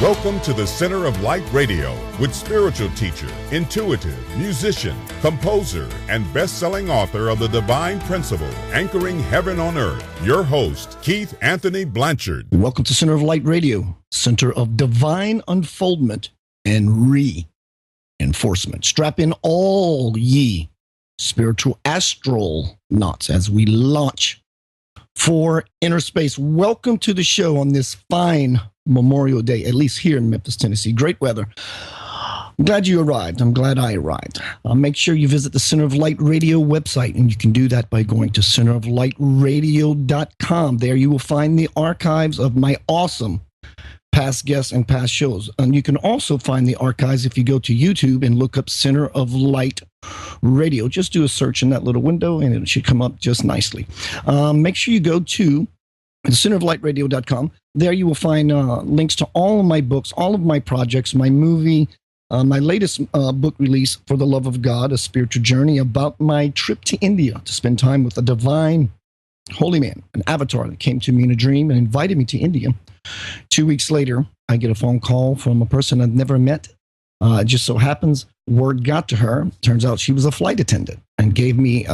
Welcome to the Center of Light Radio with spiritual teacher, intuitive, musician, composer, and best-selling author of The Divine Principle, Anchoring Heaven on Earth, your host, Keith Anthony Blanchard. Welcome to Center of Light Radio, Center of Divine Unfoldment and Reinforcement. Strap in all ye spiritual astronauts as we launch for inner space. Welcome to the show on this fine Memorial Day, at least here in Memphis, Tennessee. Great weather. I'm glad you arrived. I'm glad I arrived. Make sure you visit the Center of Light Radio website, and you can do that by going to centeroflightradio.com. There you will find the archives of my awesome past guests and past shows. And you can also find the archives if you go to YouTube and look up Center of Light Radio. Just do a search in that little window, and it should come up just nicely. Make sure you go to centeroflightradio.com. There you will find links to all of my books, all of my projects, my movie, my latest book release, For the Love of God, A Spiritual Journey, about my trip to India to spend time with a divine holy man, an avatar that came to me in a dream and invited me to India. 2 weeks later, I get a phone call from a person I'd never met. It just so happens word got to her. Turns out she was a flight attendant and gave me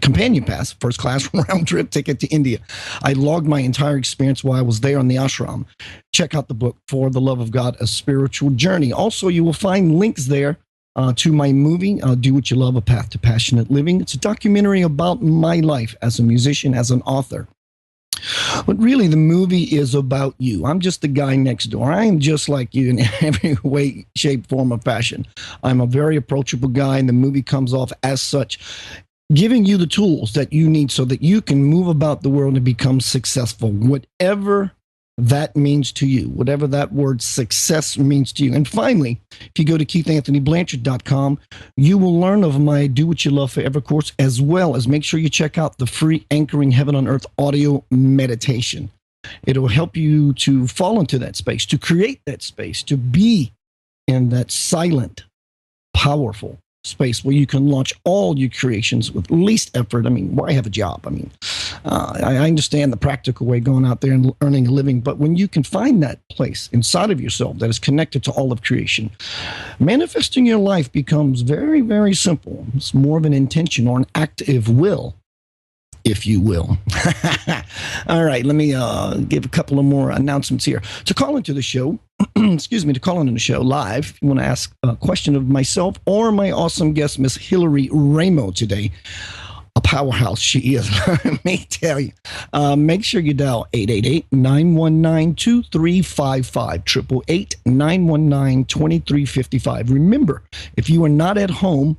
companion pass, first class round trip ticket to India. I logged my entire experience while I was there on the ashram. Check out the book, For the Love of God, A Spiritual Journey. Also, you will find links there to my movie, Do What You Love, A Path to Passionate Living. It's a documentary about my life as a musician, as an author. But really, the movie is about you. I'm just the guy next door. I am just like you in every way, shape, form, or fashion. I'm a very approachable guy, and the movie comes off as such, giving you the tools that you need so that you can move about the world and become successful, whatever that means to you, whatever that word success means to you. And finally, if you go to keithanthonyblanchard.com, you will learn of my Do What You Love Forever course, as well as make sure you check out the free Anchoring Heaven on Earth audio meditation. It will help you to fall into that space, to create that space, to be in that silent, powerful space where you can launch all your creations with least effort. I mean, why have a job? I mean, I understand the practical way, going out there and earning a living, but when you can find that place inside of yourself that is connected to all of creation, manifesting your life becomes very, very simple. It's more of an intention or an active will, if you will. All right, let me give a couple of more announcements here. To call into the show, to call into the show live, if you want to ask a question of myself or my awesome guest, Miss Hillary Raimo today, a powerhouse she is, let me tell you. Make sure you dial 888-919-2355, 888-919-2355. Remember, if you are not at home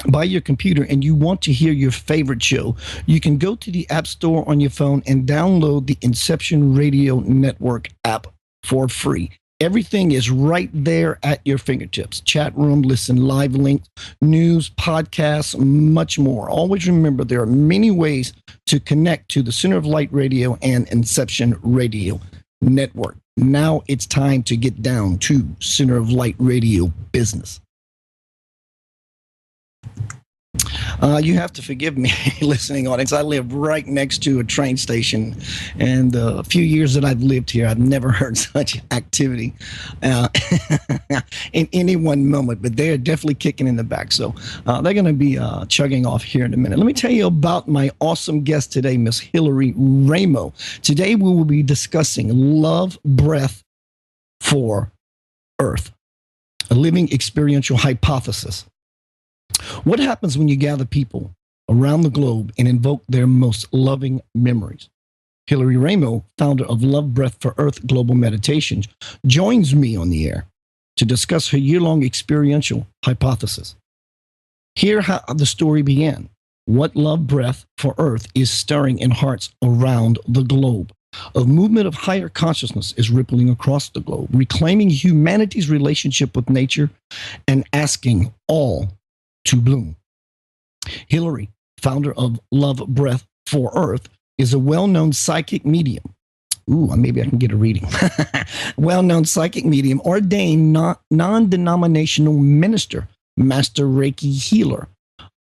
by your computer and you want to hear your favorite show, you can go to the App Store on your phone and download the Inception Radio Network app for free. Everything is right there at your fingertips. Chat room, listen, live links, news, podcasts, much more. Always remember, there are many ways to connect to the Center of Light Radio and Inception Radio Network. Now it's time to get down to Center of Light Radio business. You have to forgive me, listening audience. I live right next to a train station, and a few years that I've lived here, I've never heard such activity in any one moment, but they are definitely kicking in the back. So they're going to be chugging off here in a minute. Let me tell you about my awesome guest today, Miss Hillary Raimo. Today we will be discussing love breath for Earth, a living experiential hypothesis. What happens when you gather people around the globe and invoke their most loving memories? Hillary Raimo, founder of Love Breath for Earth Global Meditations, joins me on the air to discuss her year-long experiential hypothesis. Hear how the story began, what Love Breath for Earth is stirring in hearts around the globe. A movement of higher consciousness is rippling across the globe, reclaiming humanity's relationship with nature and asking all to bloom. Hillary, founder of Love Breath for Earth, is a well-known psychic medium. Maybe I can get a reading. Well-known psychic medium, ordained non-denominational minister, master Reiki healer,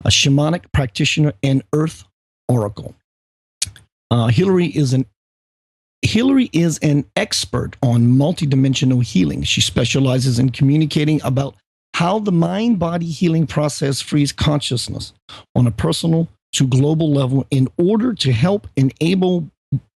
a shamanic practitioner, and earth oracle. Hillary is an Hillary is an expert on multidimensional healing. She specializes in communicating about how the mind-body healing process frees consciousness on a personal to global level in order to help enable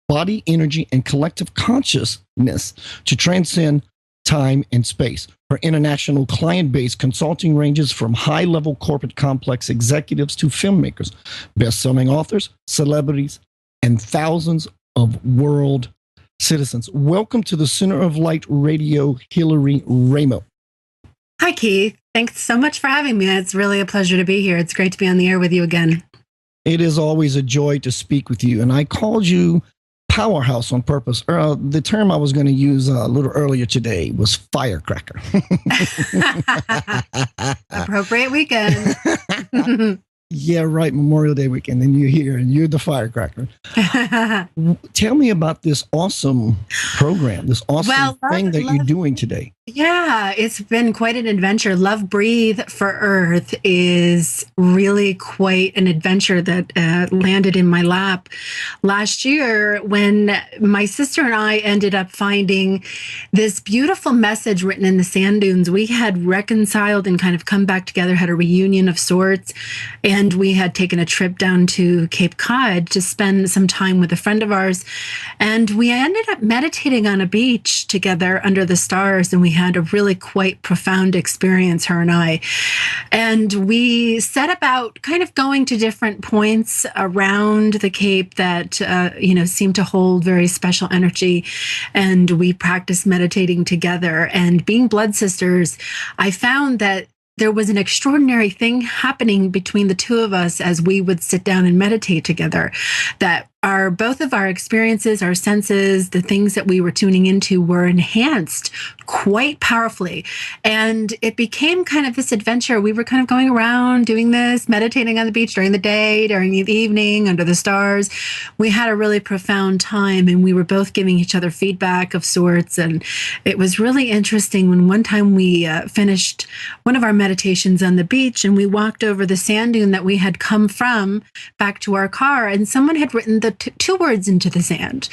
body, energy, and collective consciousness to transcend time and space. Her international client base consulting ranges from high-level corporate complex executives to filmmakers, best-selling authors, celebrities, and thousands of world citizens. Welcome to the Center of Light Radio, Hillary Raimo. Hi, Keith. Thanks so much for having me. It's really a pleasure to be here. It's great to be on the air with you again. It is always a joy to speak with you. And I called you powerhouse on purpose. The term I was going to use a little earlier today was firecracker. Appropriate weekend. Yeah, right. Memorial Day weekend. And you're here and you're the firecracker. Tell me about this awesome program, this awesome thing that you're doing today. Yeah, it's been quite an adventure. Love Breathe for Earth is really quite an adventure that landed in my lap last year when my sister and I ended up finding this beautiful message written in the sand dunes. We had reconciled and kind of come back together, had a reunion of sorts, and we had taken a trip down to Cape Cod to spend some time with a friend of ours. And we ended up meditating on a beach together under the stars, and we had a really quite profound experience, her and I. And we set about kind of going to different points around the Cape that, seemed to hold very special energy. And we practiced meditating together. And being blood sisters, I found that there was an extraordinary thing happening between the two of us as we would sit down and meditate together, that both of our experiences, our senses, the things that we were tuning into were enhanced quite powerfully. And it became kind of this adventure. We were kind of going around doing this, meditating on the beach during the day, during the evening, under the stars. We had a really profound time, and we were both giving each other feedback of sorts. And it was really interesting when one time we finished one of our meditations on the beach, and we walked over the sand dune that we had come from back to our car, and someone had written the two words into the sand.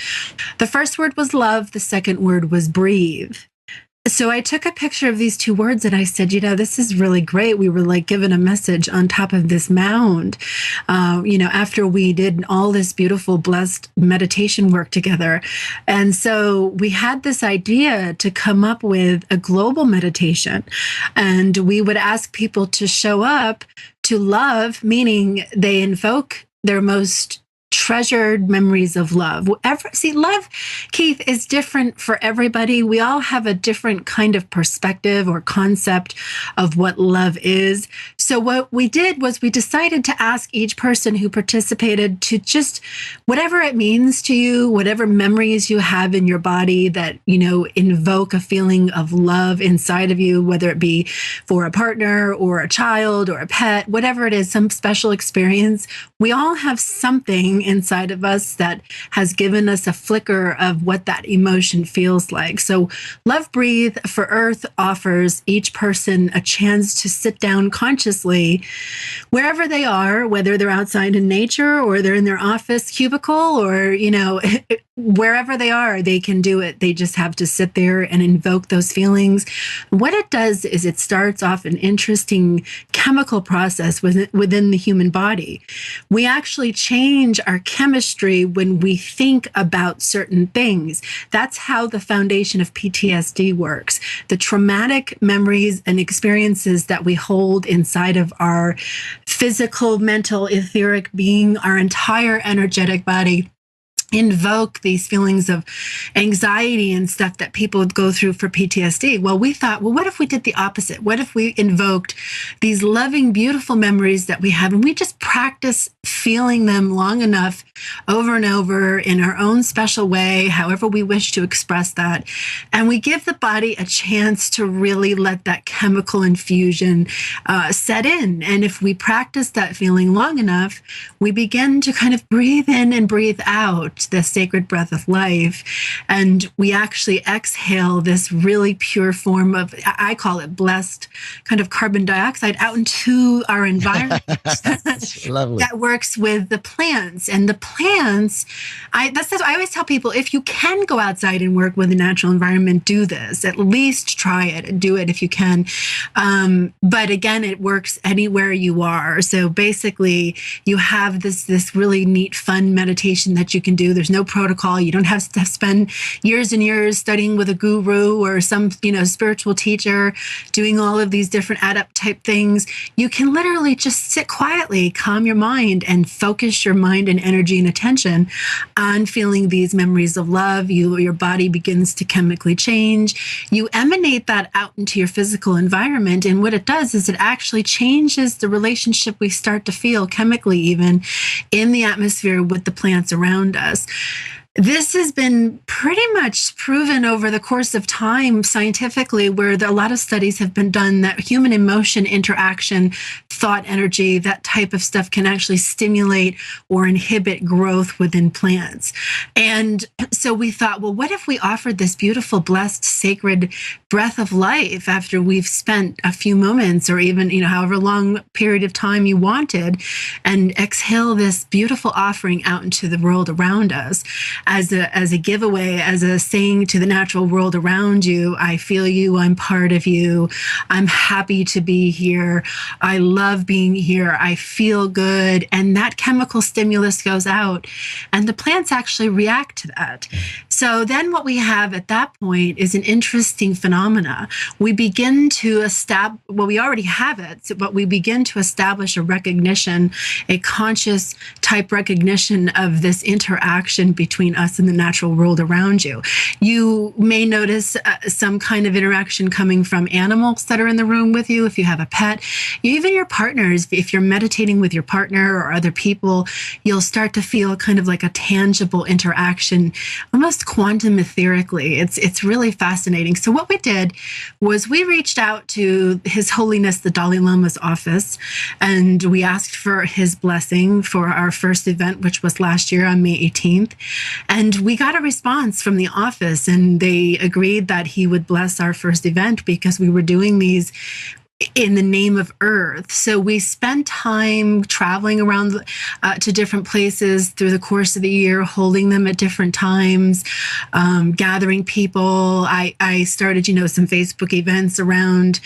The first word was love. The second word was breathe. So I took a picture of these two words and I said, this is really great. We were like given a message on top of this mound, after we did all this beautiful, blessed meditation work together. And so we had this idea to come up with a global meditation. And we would ask people to show up to love, meaning they invoke their most treasured memories of love. Love, Keith, is different for everybody. We all have a different kind of perspective or concept of what love is. So what we did was we decided to ask each person who participated to just, whatever it means to you, whatever memories you have in your body that, invoke a feeling of love inside of you, whether it be for a partner or a child or a pet, whatever it is, some special experience. We all have something inside of us that has given us a flicker of what that emotion feels like. So Love Breathe for Earth offers each person a chance to sit down consciously wherever they are, whether they're outside in nature or they're in their office cubicle or, wherever they are, they can do it. They just have to sit there and invoke those feelings. What it does is it starts off an interesting chemical process within the human body. We actually change our chemistry when we think about certain things. That's how the foundation of PTSD works. The traumatic memories and experiences that we hold inside of our physical, mental, etheric being, our entire energetic body, invoke these feelings of anxiety and stuff that people go through for PTSD. Well, we thought, what if we did the opposite? What if we invoked these loving, beautiful memories that we have, and we just practice feeling them long enough over and over in our own special way, however we wish to express that. And we give the body a chance to really let that chemical infusion set in. And if we practice that feeling long enough, we begin to kind of breathe in and breathe out the sacred breath of life. And we actually exhale this really pure form of, I call it blessed kind of carbon dioxide out into our environment. Lovely. That works with the plants, and the plants, I always tell people, if you can go outside and work with the natural environment, do this. At least try it and do it if you can. But again, it works anywhere you are. So basically, you have this really neat, fun meditation that you can do. There's no protocol. You don't have to spend years and years studying with a guru or some spiritual teacher doing all of these different adept type things. You can literally just sit quietly, calm your mind, and focus your mind and energy and attention on feeling these memories of love. Your body begins to chemically change. You emanate that out into your physical environment, and what it does is it actually changes the relationship we start to feel chemically, even in the atmosphere with the plants around us. This has been pretty much proven over the course of time scientifically, where a lot of studies have been done that human emotion, interaction, thought energy, that type of stuff can actually stimulate or inhibit growth within plants. And so we thought, well, what if we offered this beautiful, blessed, sacred breath of life after we've spent a few moments or even, however long period of time you wanted, and exhale this beautiful offering out into the world around us as a giveaway, as a saying to the natural world around you, I feel you, I'm part of you, I'm happy to be here, I love being here, I feel good. And that chemical stimulus goes out, and the plants actually react to that. So then what we have at that point is an interesting phenomena. We begin to establish, well, we already have it, but we begin to establish a recognition, a conscious type recognition of this interaction between us and the natural world around you. You may notice some kind of interaction coming from animals that are in the room with you. If you have a pet, even your partners, if you're meditating with your partner or other people, you'll start to feel kind of like a tangible interaction, almost quantum etherically. It's really fascinating. So what we did was we reached out to His Holiness the Dalai Lama's office, and we asked for his blessing for our first event, which was last year on May 18th. And we got a response from the office, and they agreed that he would bless our first event because we were doing these in the name of Earth. So we spent time traveling around to different places through the course of the year, holding them at different times, gathering people. I started, some Facebook events around.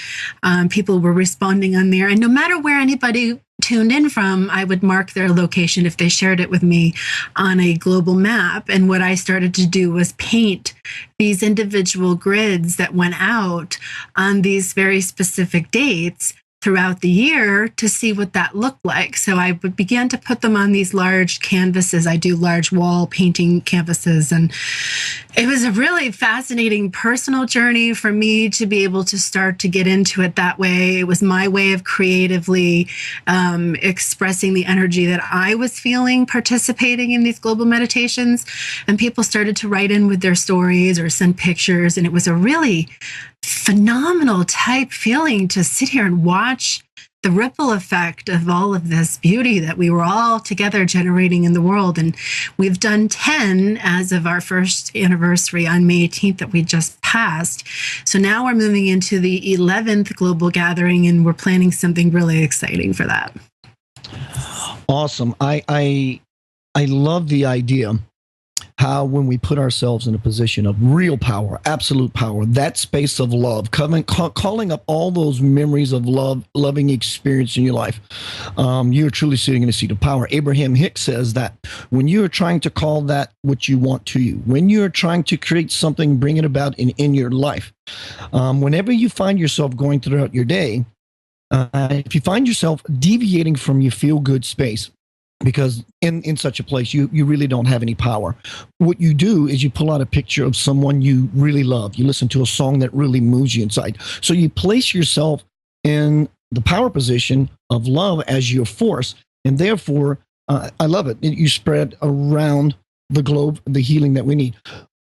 People were responding on there. And no matter where anybody tuned in from, I would mark their location if they shared it with me on a global map. And what I started to do was paint these individual grids that went out on these very specific dates throughout the year to see what that looked like. So I would begin to put them on these large canvases. I do large wall painting canvases. And it was a really fascinating personal journey for me to be able to start to get into it that way. It was my way of creatively expressing the energy that I was feeling participating in these global meditations. And people started to write in with their stories or send pictures. And it was a really phenomenal type feeling to sit here and watch the ripple effect of all of this beauty that we were all together generating in the world. And we've done 10 as of our first anniversary on May 18th that we just passed. So now we're moving into the 11th global gathering, and we're planning something really exciting for that. Awesome. I love the idea how when we put ourselves in a position of real power, absolute power, that space of love, calling up all those memories of love, loving experience in your life, you're truly sitting in a seat of power. Abraham Hicks says that when you are trying to call that what you want to you, when you're trying to create something, bring it about in your life, whenever you find yourself going throughout your day, if you find yourself deviating from your feel-good space, because in such a place, you really don't have any power. What you do is you pull out a picture of someone you really love. You listen to a song that really moves you inside. So you place yourself in the power position of love as your force. And therefore, I love it. You spread around the globe the healing that we need.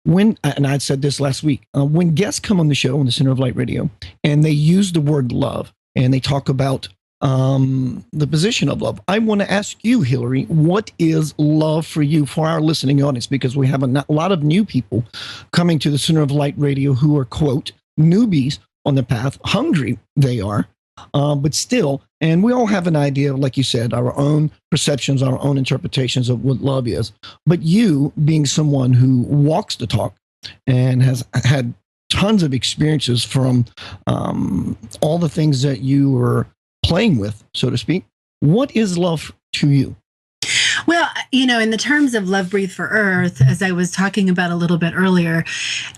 And I said this last week, when guests come on the show on the Center of Light Radio, and they use the word love, and they talk about the position of love. I want to ask you, Hillary, what is love for you, for our listening audience? Because we have a lot of new people coming to the Center of Light Radio who are, quote, newbies on the path, hungry they are, But still, and we all have an idea, like you said, our own perceptions, our own interpretations of what love is. But you, being someone who walks the talk and has had tons of experiences from all the things that you were playing with, so to speak, what is love to you? Well, in the terms of Love Breathe for Earth, as I was talking about a little bit earlier,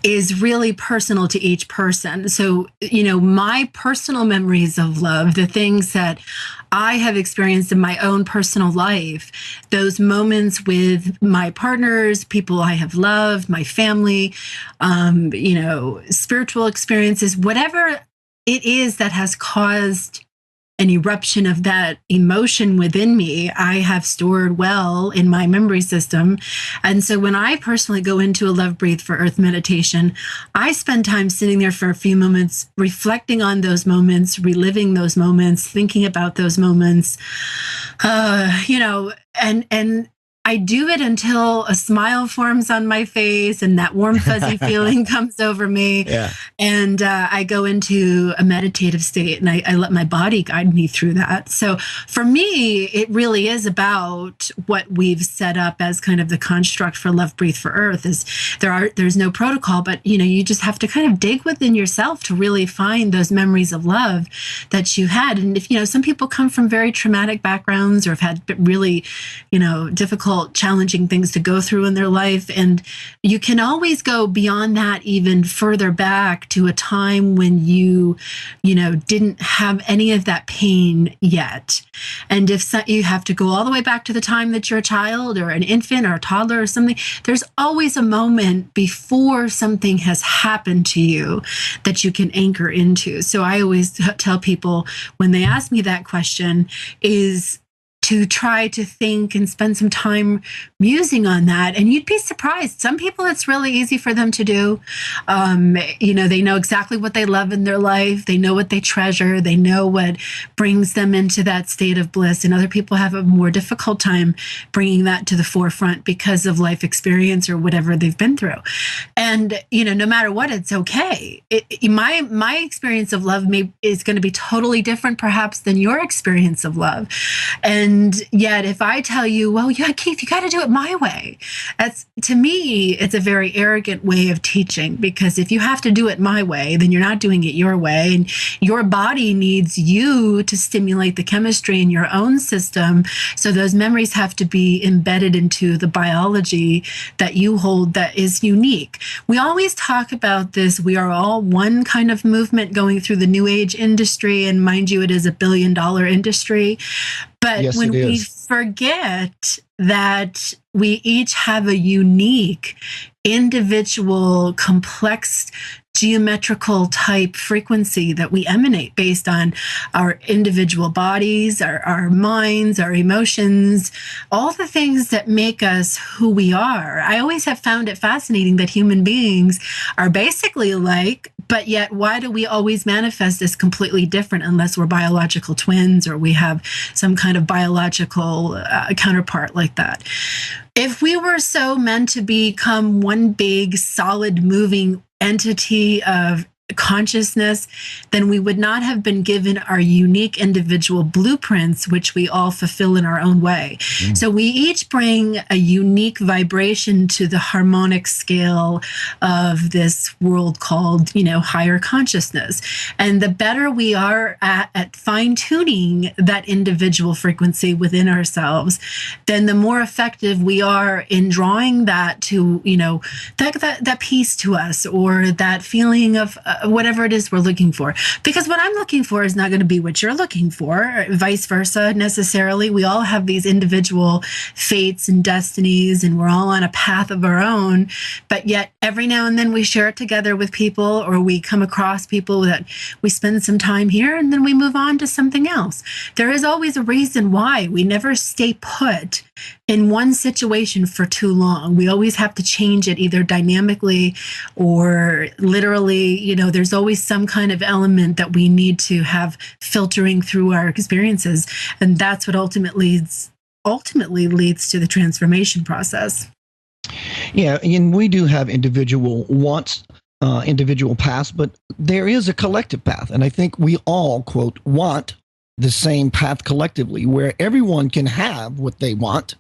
is really personal to each person. So, my personal memories of love, the things that I have experienced in my own personal life, those moments with my partners, people I have loved, my family, spiritual experiences, whatever it is that has caused an eruption of that emotion within me, I have stored well in my memory system. And so when I personally go into a Love Breathe for Earth meditation, I spend time sitting there for a few moments, reflecting on those moments, reliving those moments, thinking about those moments, and I do it until a smile forms on my face and that warm, fuzzy feeling comes over me. Yeah. And I go into a meditative state, and I let my body guide me through that. So for me, it really is about what we've set up as kind of the construct for Love Breathe for Earth. Is there's no protocol, but you just have to kind of dig within yourself to really find those memories of love that you had. And if some people come from very traumatic backgrounds or have had really difficult, challenging things to go through in their life. And you can always go beyond that, even further back to a time when you didn't have any of that pain yet. And if you have to go all the way back to the time that you're a child or an infant or a toddler or something, there's always a moment before something has happened to you that you can anchor into. So I always tell people when they ask me that question is to try to think and spend some time musing on that. And you'd be surprised. Some people, it's really easy for them to do. They know exactly what they love in their life. They know what they treasure. They know what brings them into that state of bliss. And other people have a more difficult time bringing that to the forefront because of life experience or whatever they've been through. And, no matter what, it's okay. My experience of love is going to be totally different perhaps than your experience of love. And yet, if I tell you, well, yeah, Keith, you got to do it my way. To me, it's a very arrogant way of teaching, because if you have to do it my way, then you're not doing it your way. And your body needs you to stimulate the chemistry in your own system. So those memories have to be embedded into the biology that you hold that is unique. We always talk about this. We are all one kind of movement going through the New Age industry. And mind you, it is $1 billion industry. But yes, when we forget that we each have a unique, individual, complex, geometrical type frequency that we emanate based on our individual bodies, our minds, our emotions, all the things that make us who we are. I always have found it fascinating that human beings are basically alike, but yet why do we always manifest as completely different unless we're biological twins or we have some kind of biological counterpart like that? If we were so meant to become one big, solid, moving entity of consciousness, then we would not have been given our unique individual blueprints, which we all fulfill in our own way. So we each bring a unique vibration to the harmonic scale of this world called, higher consciousness. And the better we are at fine-tuning that individual frequency within ourselves, then the more effective we are in drawing that to, that peace to us, or that feeling of whatever it is we're looking for. Because what I'm looking for is not going to be what you're looking for, or vice versa necessarily. We all have these individual fates and destinies, and we're all on a path of our own. But yet every now and then we share it together with people, or we come across people that we spend some time here and then we move on to something else. There is always a reason why we never stay put in one situation for too long. We always have to change it, either dynamically or literally. There's always some kind of element that we need to have filtering through our experiences. And that's what ultimately leads to the transformation process. Yeah, and we do have individual wants individual paths, but there is a collective path. And I think we all, quote, want the same path collectively, where everyone can have what they want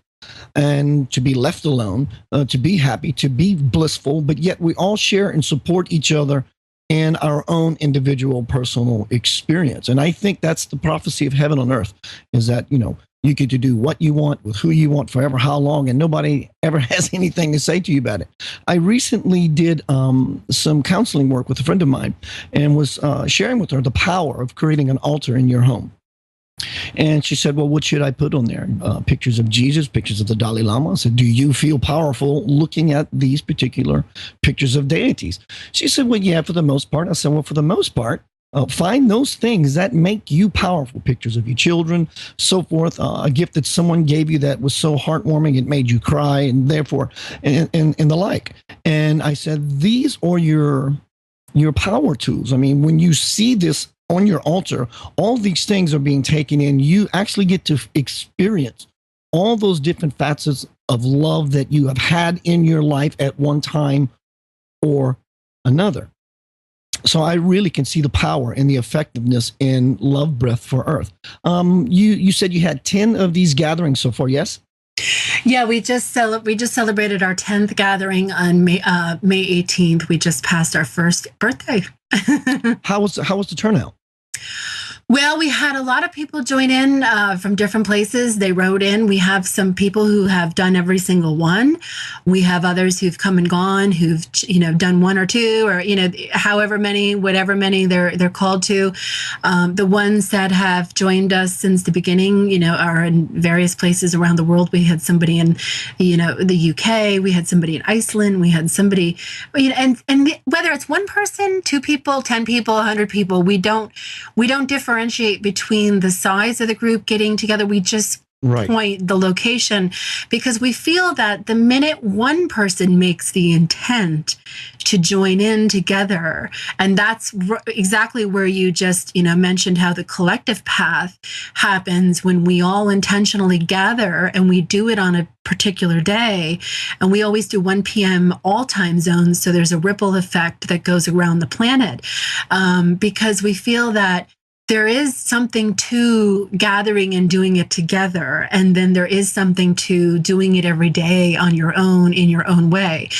and to be left alone, to be happy, to be blissful, but yet we all share and support each other in our own individual personal experience. And I think that's the prophecy of heaven on earth, is that, you get to do what you want with who you want forever, how long, and nobody ever has anything to say to you about it. I recently did some counseling work with a friend of mine and was sharing with her the power of creating an altar in your home. And she said, well, what should I put on there? Pictures of Jesus, pictures of the Dalai Lama. I said, do you feel powerful looking at these particular pictures of deities? She said, well, yeah, for the most part. I said, well, for the most part, find those things that make you powerful. Pictures of your children, so forth. A gift that someone gave you that was so heartwarming it made you cry, and therefore, and the like. And I said, these are your power tools. I mean, when you see this on your altar, all these things are being taken in. You actually get to experience all those different facets of love that you have had in your life at one time or another. So I really can see the power and the effectiveness in Love Breath for Earth. You said you had 10 of these gatherings so far, yes? Yeah, we just celebrated our 10th gathering on May 18th. We just passed our first birthday. How was the turnout? Well, we had a lot of people join in from different places. They wrote in. We have some people who have done every single one. We have others who've come and gone, who've done one or two, or however many, whatever many they're called to. The ones that have joined us since the beginning, are in various places around the world. We had somebody in, the UK. We had somebody in Iceland. We had somebody, and whether it's one person, 2 people, 10 people, 100 people, we don't differentiate between the size of the group getting together. We just point the location, because we feel that the minute one person makes the intent to join in together, and that's exactly where you just mentioned how the collective path happens when we all intentionally gather, and we do it on a particular day, and we always do 1 p.m. all time zones, so there's a ripple effect that goes around the planet, because we feel that there is something to gathering and doing it together. And then there is something to doing it every day on your own, in your own way.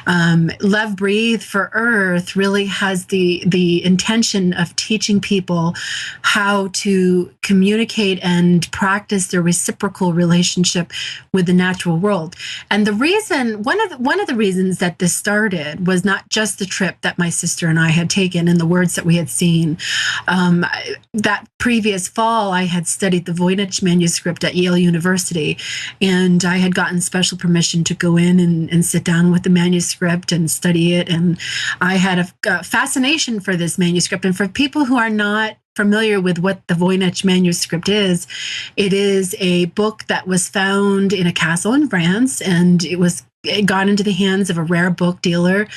Love Breathe for Earth really has the intention of teaching people how to communicate and practice their reciprocal relationship with the natural world. And the reason, one of the reasons that this started was not just the trip that my sister and I had taken and the words that we had seen. That previous fall, I had studied the Voynich manuscript at Yale University, and I had gotten special permission to go in and sit down with the manuscript and study it. And I had a fascination for this manuscript. And for people who are not familiar with what the Voynich manuscript is, it is a book that was found in a castle in France, and it got into the hands of a rare book dealer,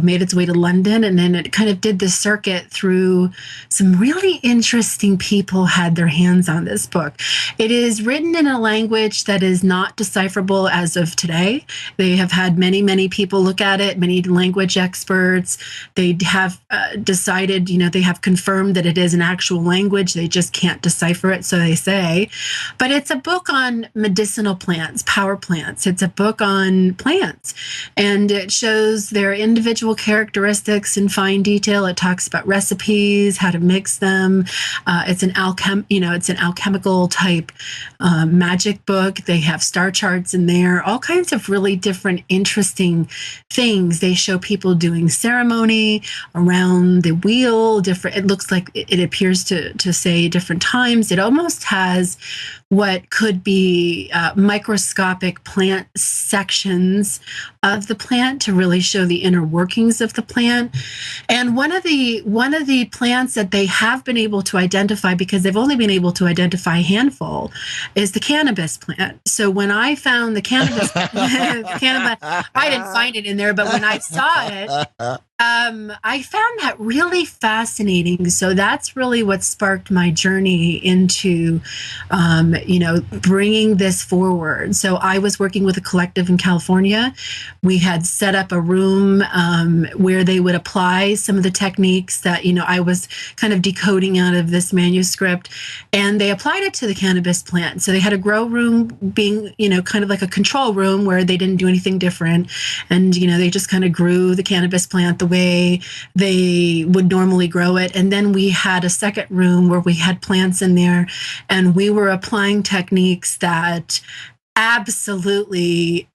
made its way to London, and then it kind of did the circuit through some really interesting people had their hands on this book. It is written in a language that is not decipherable as of today. They have had many, many people look at it, many language experts. They have decided, they have confirmed that it is an actual language. They just can't decipher it, so they say. But it's a book on medicinal plants, power plants. It's a book on plants, and it shows their individual characteristics in fine detail. It talks about recipes, how to mix them. It's an alchemical type magic book. They have star charts in there, all kinds of really different, interesting things. They show people doing ceremony around the wheel. It looks like it appears to say different times. It almost has what could be microscopic plant sections of the plant to really show the inner workings of the plant. And one of the plants that they have been able to identify, because they've only been able to identify a handful, is the cannabis plant. So when I found the cannabis, I didn't find it in there, but when I saw it, I found that really fascinating. So that's really what sparked my journey into, bringing this forward. So I was working with a collective in California. We had set up a room where they would apply some of the techniques that, I was kind of decoding out of this manuscript, and they applied it to the cannabis plant. So they had a grow room being, kind of like a control room where they didn't do anything different. And, they just kind of grew the cannabis plant the way they would normally grow it. And then we had a second room where we had plants in there, and we were applying techniques that absolutely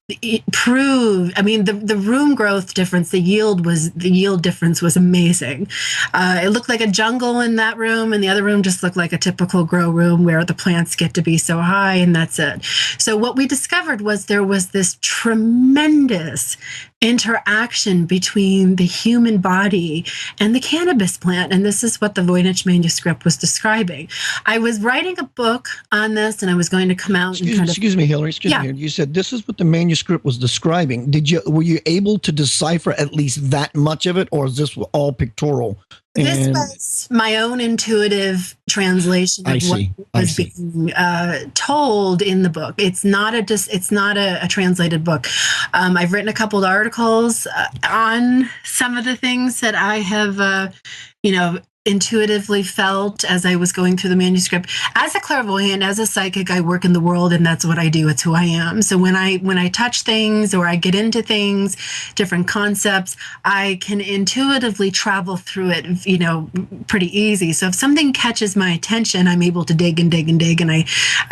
proved. I mean, the room growth difference, the yield difference was amazing. It looked like a jungle in that room, and the other room just looked like a typical grow room where the plants get to be so high, and that's it. So what we discovered was there was this tremendous interaction between the human body and the cannabis plant. And this is what the Voynich manuscript was describing. I was writing a book on this, and I was going to come out Excuse me, Hillary. Excuse me. You said this is what the manuscript was describing. Were you able to decipher at least that much of it, or is this all pictorial? This was my own intuitive translation of what was being told in the book. It's not a translated book. I've written a couple of articles on some of the things that I have, intuitively felt as I was going through the manuscript. As a clairvoyant, as a psychic, I work in the world, and that's what I do. It's who I am. So when I touch things or I get into things, different concepts, I can intuitively travel through it, pretty easy. So if something catches my attention, I'm able to dig and dig and dig, and I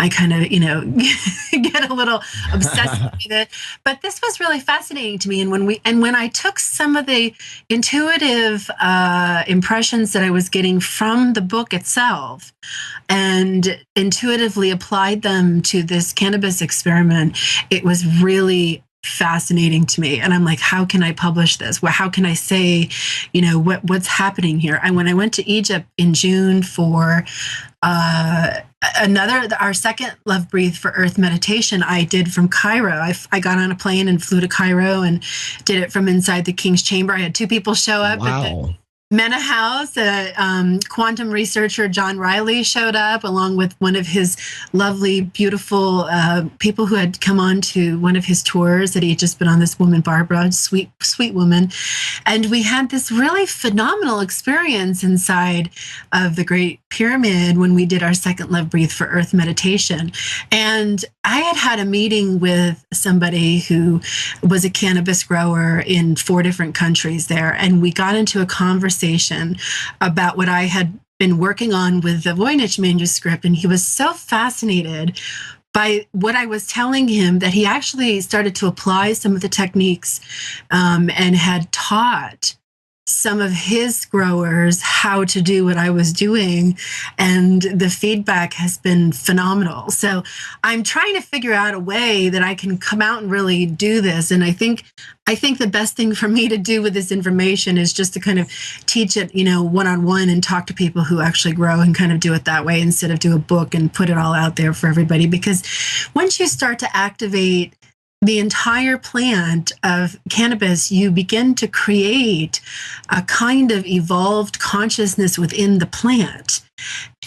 kind of, get a little obsessed with it. But this was really fascinating to me. And when I took some of the intuitive impressions that I was getting from the book itself and intuitively applied them to this cannabis experiment, it was really fascinating to me. And I'm like, how can I publish this? Well, how can I say, what's happening here? And when I went to Egypt in June for our second Love Breathe for Earth meditation, I did from Cairo. I got on a plane and flew to Cairo and did it from inside the King's Chamber. I had two people show up at the Mena House. Quantum researcher John Riley showed up, along with one of his lovely, beautiful people who had come on to one of his tours that he had just been on. This woman, Barbara, sweet woman. And we had this really phenomenal experience inside of the Great Pyramid when we did our second Love Breathe for Earth meditation. And I had a meeting with somebody who was a cannabis grower in 4 different countries there. And we got into a conversation about what I had been working on with the Voynich manuscript. And he was so fascinated by what I was telling him that he actually started to apply some of the techniques and had taught some of his growers how to do what I was doing, and the feedback has been phenomenal. So I'm trying to figure out a way that I can come out and really do this. And I think the best thing for me to do with this information is just to kind of teach it, one-on-one, and talk to people who actually grow and kind of do it that way instead of do a book and put it all out there for everybody. Because once you start to activate the entire plant of cannabis, you begin to create a kind of evolved consciousness within the plant.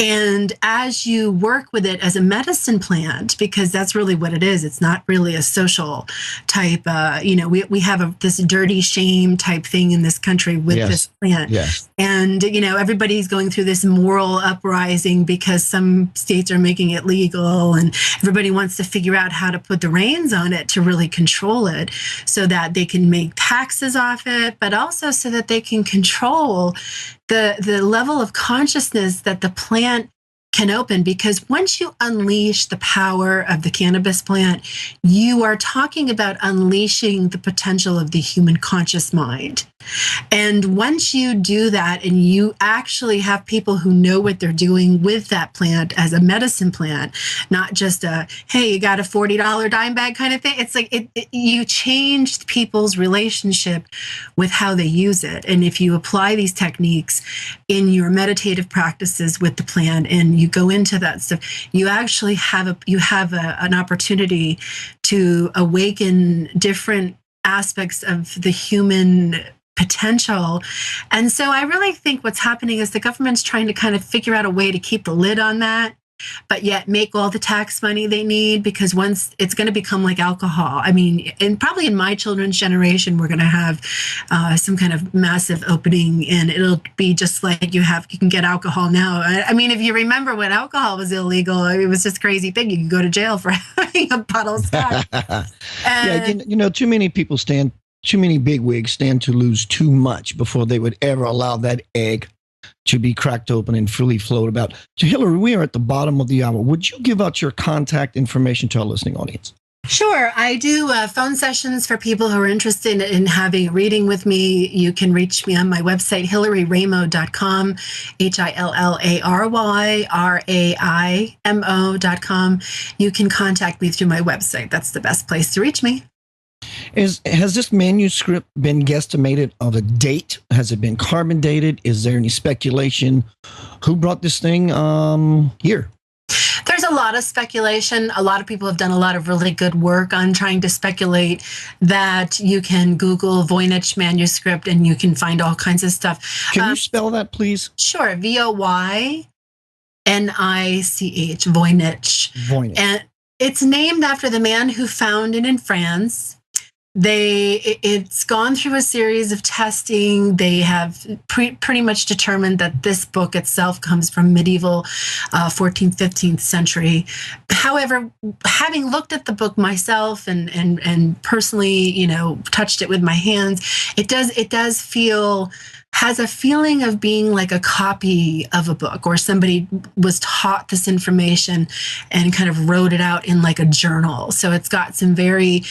And as you work with it as a medicine plant, because that's really what it is, it's not really a social type, we have this dirty shame type thing in this country with this plant. Yes. And, everybody's going through this moral uprising because some states are making it legal, and everybody wants to figure out how to put the reins on it to really control it so that they can make taxes off it, but also so that they can control the level of consciousness that the plant can open. Because once you unleash the power of the cannabis plant, you are talking about unleashing the potential of the human conscious mind. And once you do that, and you actually have people who know what they're doing with that plant as a medicine plant, not just hey, you got a $40 dime bag kind of thing. It's like you changed people's relationship with how they use it. And if you apply these techniques in your meditative practices with the plant, and you go into that stuff, you actually have an opportunity to awaken different aspects of the human potential. And so I really think what's happening is the government's trying to kind of figure out a way to keep the lid on that, but yet make all the tax money they need, because once it's going to become like alcohol. I mean, and probably in my children's generation, we're going to have some kind of massive opening, and it'll be just like you can get alcohol now. I mean, if you remember when alcohol was illegal, it was just a crazy thing. You could go to jail for having a bottle of scotch. Yeah, too many people too many bigwigs stand to lose too much before they would ever allow that egg to be cracked open and freely float about. So, Hillary, we are at the bottom of the hour. Would you give out your contact information to our listening audience? Sure. I do phone sessions for people who are interested in having a reading with me. You can reach me on my website, hillaryraimo.com, HILLARYRAIMO.com. You can contact me through my website. That's the best place to reach me. Has this manuscript been guesstimated of a date? Has it been carbon dated? Is there any speculation? Who brought this thing here? There's a lot of speculation. A lot of people have done a lot of really good work on trying to speculate that. You can Google Voynich manuscript and you can find all kinds of stuff. Can you spell that, please? Sure. Voynich, Voynich. Voynich. And it's named after the man who found it in France. It's gone through a series of testing. They have pretty much determined that this book itself comes from medieval 14th, 15th century. However, having looked at the book myself and personally, touched it with my hands, it has a feeling of being like a copy of a book, or somebody was taught this information and kind of wrote it out in like a journal. So it's got some very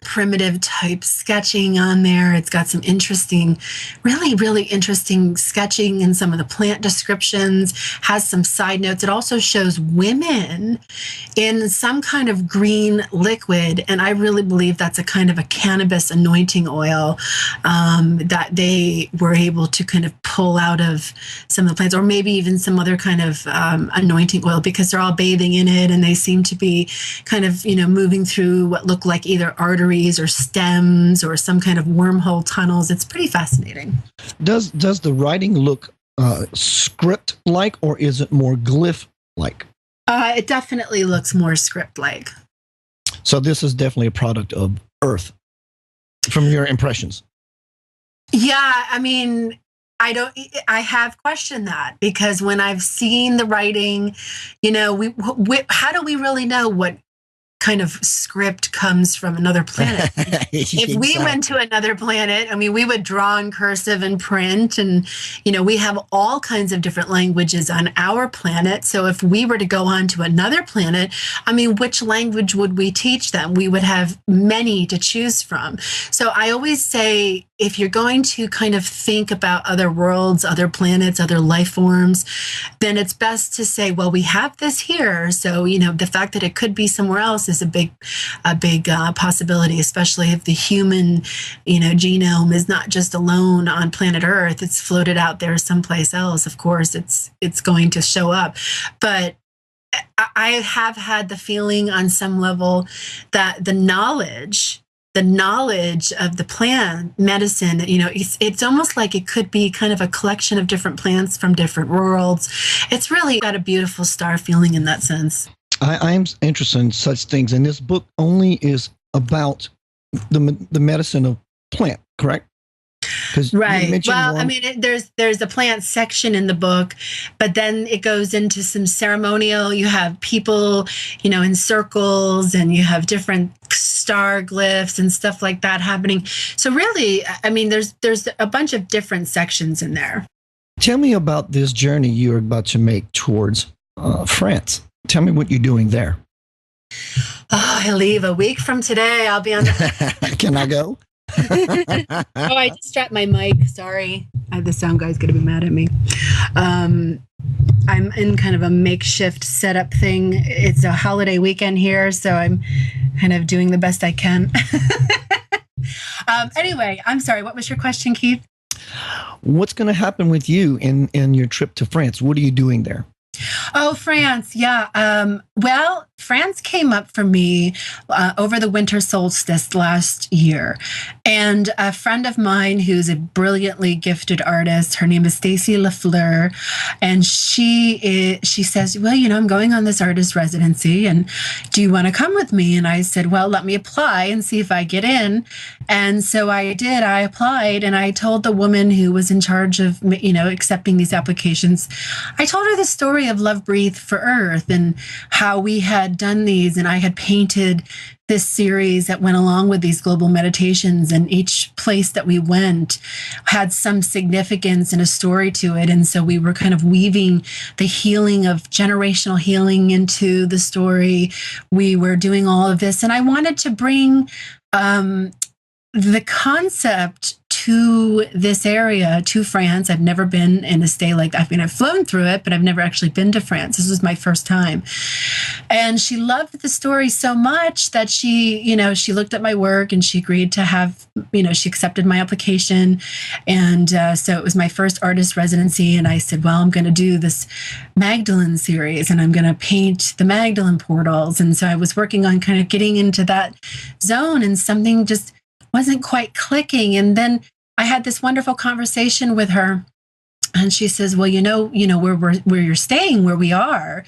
primitive type sketching on there. It's got some interesting, really, really interesting sketching in some of the plant descriptions, has some side notes. It also shows women in some kind of green liquid. And I really believe that's a kind of a cannabis anointing oil that they were able to kind of pull out of some of the plants, or maybe even some other kind of anointing oil, because they're all bathing in it and they seem to be kind of, moving through what look like either arteries or stems or some kind of wormhole tunnels. It's pretty fascinating. Does the writing look script-like, or is it more glyph-like? It definitely looks more script-like. So this is definitely a product of Earth, from your impressions. Yeah, I mean, I have questioned that, because when I've seen the writing, how do we really know what kind of script comes from another planet? If we went to another planet, I mean, we would draw in cursive and print, and we have all kinds of different languages on our planet. So if we were to go on to another planet, I mean, which language would we teach them? We would have many to choose from. So I always say, if you're going to kind of think about other worlds, other planets, other life forms, then it's best to say, well, we have this here. So, the fact that it could be somewhere else is a big possibility, especially if the human, genome is not just alone on planet Earth. It's floated out there someplace else. Of course, it's going to show up. But I have had the feeling on some level that the knowledge of the plant medicine, it's almost like it could be kind of a collection of different plants from different worlds. It's really got a beautiful star feeling in that sense. I'm interested in such things, and this book only is about the medicine of plant, correct? Right. Well, I mean, there's a plant section in the book, but then it goes into some ceremonial. You have people, in circles, and you have different star glyphs and stuff like that happening. So really, I mean, there's a bunch of different sections in there. Tell me about this journey you're about to make towards France. Tell me what you're doing there. Oh, I leave a week from today. I'll be on the... Can I go? I just dropped my mic. Sorry. The sound guy's going to be mad at me. I'm in kind of a makeshift setup thing. It's a holiday weekend here, so I'm kind of doing the best I can. Anyway, I'm sorry. What was your question, Keith? What's going to happen with you in your trip to France? What are you doing there? Oh, France. Yeah. Well, France came up for me over the winter solstice last year. And a friend of mine who's a brilliantly gifted artist, her name is Stacy Lafleur, and she says, well, I'm going on this artist residency, and do you want to come with me? And I said, well, let me apply and see if I get in. And so I did. I applied, and I told the woman who was in charge of, accepting these applications, I told her the story of Love Breathe for Earth and how we had done these, and I had painted this series that went along with these global meditations, and each place that we went had some significance and a story to it. And so we were kind of weaving the healing of generational healing into the story. We were doing all of this, and I wanted to bring the concept to this area, to France. I've never been in a stay like that. I mean, I've flown through it, but I've never actually been to France. This was my first time. And she loved the story so much that she looked at my work and she agreed to have, she accepted my application. And so it was my first artist residency. And I said, well, I'm going to do this Magdalene series and I'm going to paint the Magdalene portals. And so I was working on kind of getting into that zone, and something just wasn't quite clicking. And then I had this wonderful conversation with her, and she says, well, where you're staying, where we are,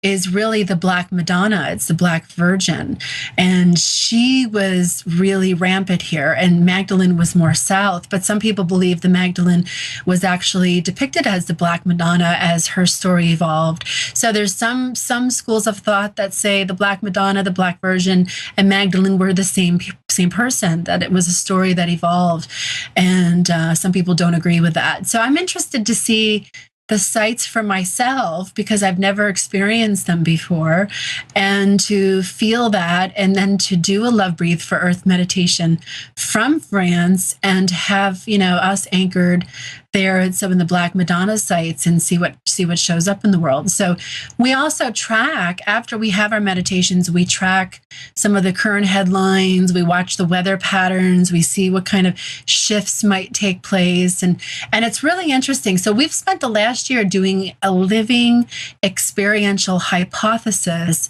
is really the Black Madonna. It's the Black Virgin. And she was really rampant here. And Magdalene was more south. But some people believe the Magdalene was actually depicted as the Black Madonna as her story evolved. So there's some schools of thought that say the Black Madonna, the Black Virgin, and Magdalene were the same person, that it was a story that evolved. And some people don't agree with that. So I'm interested to see the sites for myself, because I've never experienced them before, and to feel that, and then to do a Love Breathe for Earth meditation from France, and have us anchored there at some of the Black Madonna sites, and see what shows up in the world. So we also track, after we have our meditations, we track some of the current headlines, we watch the weather patterns, we see what kind of shifts might take place, and it's really interesting. So we've spent the last year doing a living experiential hypothesis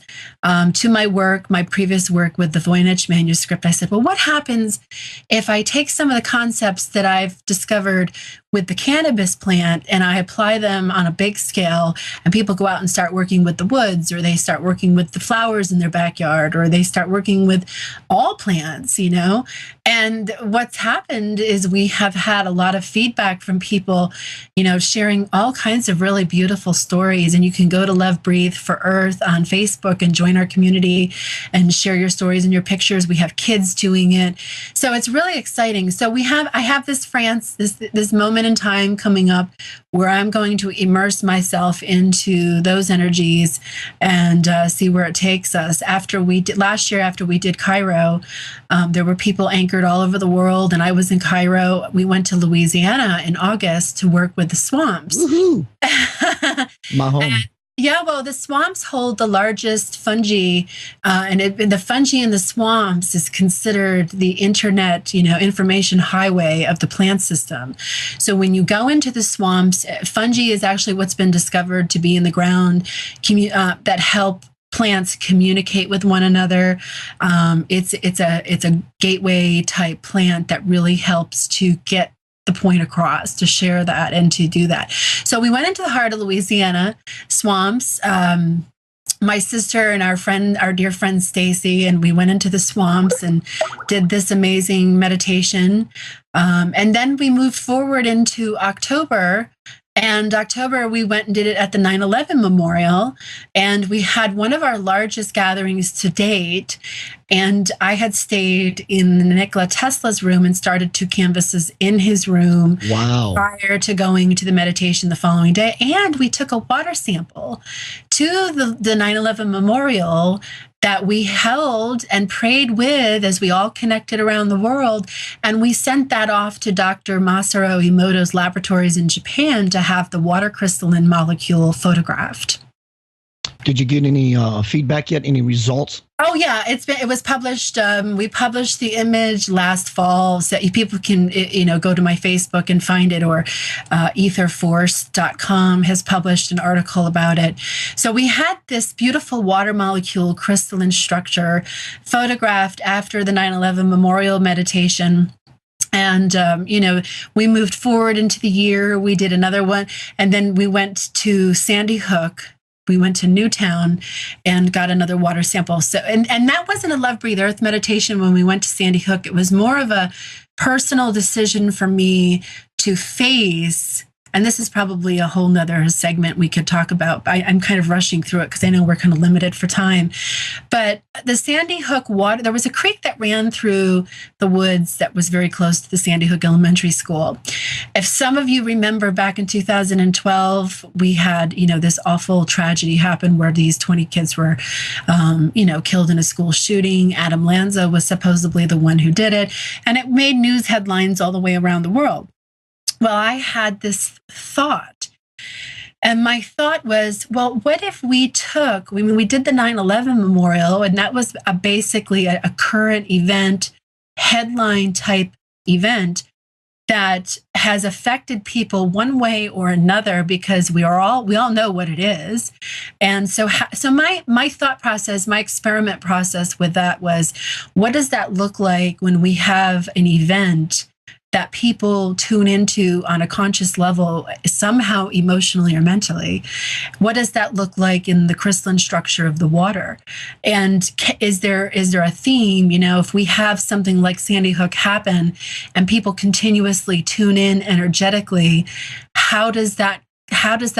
to my work, my previous work with the Voynich manuscript. I said, well, what happens if I take some of the concepts that I've discovered with the cannabis plant and I apply them on a big scale, and people go out and start working with the woods, or they start working with the flowers in their backyard, or they start working with all plants, And what's happened is we have had a lot of feedback from people, sharing all kinds of really beautiful stories. And you can go to Love Breathe for Earth on Facebook and join our community and share your stories and your pictures. We have kids doing it. So it's really exciting. So I have this this moment in time coming up where I'm going to immerse myself into those energies and see where it takes us. Last year, after we did Cairo, there were people anchored all over the world, and I was in Cairo. We went to Louisiana in August to work with the swamps. Woohoo! My home. Yeah, well, the swamps hold the largest fungi, and the fungi in the swamps is considered the internet, information highway of the plant system. So when you go into the swamps, fungi is actually what's been discovered to be in the ground that help plants communicate with one another. It's a gateway type plant that really helps to get the point across, to share that and to do that. So we went into the heart of Louisiana swamps. My sister and our dear friend Stacy, and we went into the swamps and did this amazing meditation. And then we moved forward into October. And October, we went and did it at the 9/11 Memorial, and we had one of our largest gatherings to date. And I had stayed in Nikola Tesla's room and started 2 canvases in his room. Wow. Prior to going to the meditation the following day. And we took a water sample to the 9/11 Memorial that we held and prayed with as we all connected around the world. And we sent that off to Dr. Masaru Emoto's laboratories in Japan to have the water crystalline molecule photographed. Did you get any feedback yet? Any results? Oh yeah, it was published. We published the image last fall, so people can go to my Facebook and find it, or etherforce.com has published an article about it. So we had this beautiful water molecule crystalline structure photographed after the 9/11 Memorial meditation. And, we moved forward into the year. We did another one. And then we went to Sandy Hook. We went to Newtown and got another water sample. So, and that wasn't a Love Breathe Earth meditation when we went to Sandy Hook. It was more of a personal decision for me to face. And this is probably a whole nother segment we could talk about. I'm kind of rushing through it because I know we're kind of limited for time. But the Sandy Hook water, there was a creek that ran through the woods that was very close to the Sandy Hook Elementary School. If some of you remember back in 2012, we had, this awful tragedy happen where these 20 kids were, killed in a school shooting. Adam Lanza was supposedly the one who did it. And it made news headlines all the way around the world. Well, I had this thought, and my thought was, well, what if we did the 9/11 memorial, and that was basically a current event, headline type event that has affected people one way or another, because we all know what it is. And so my thought process, my experiment process with that was, what does that look like when we have an event that people tune into on a conscious level, somehow emotionally or mentally? What does that look like in the crystalline structure of the water? And is there a theme? If we have something like Sandy Hook happen and people continuously tune in energetically, how does that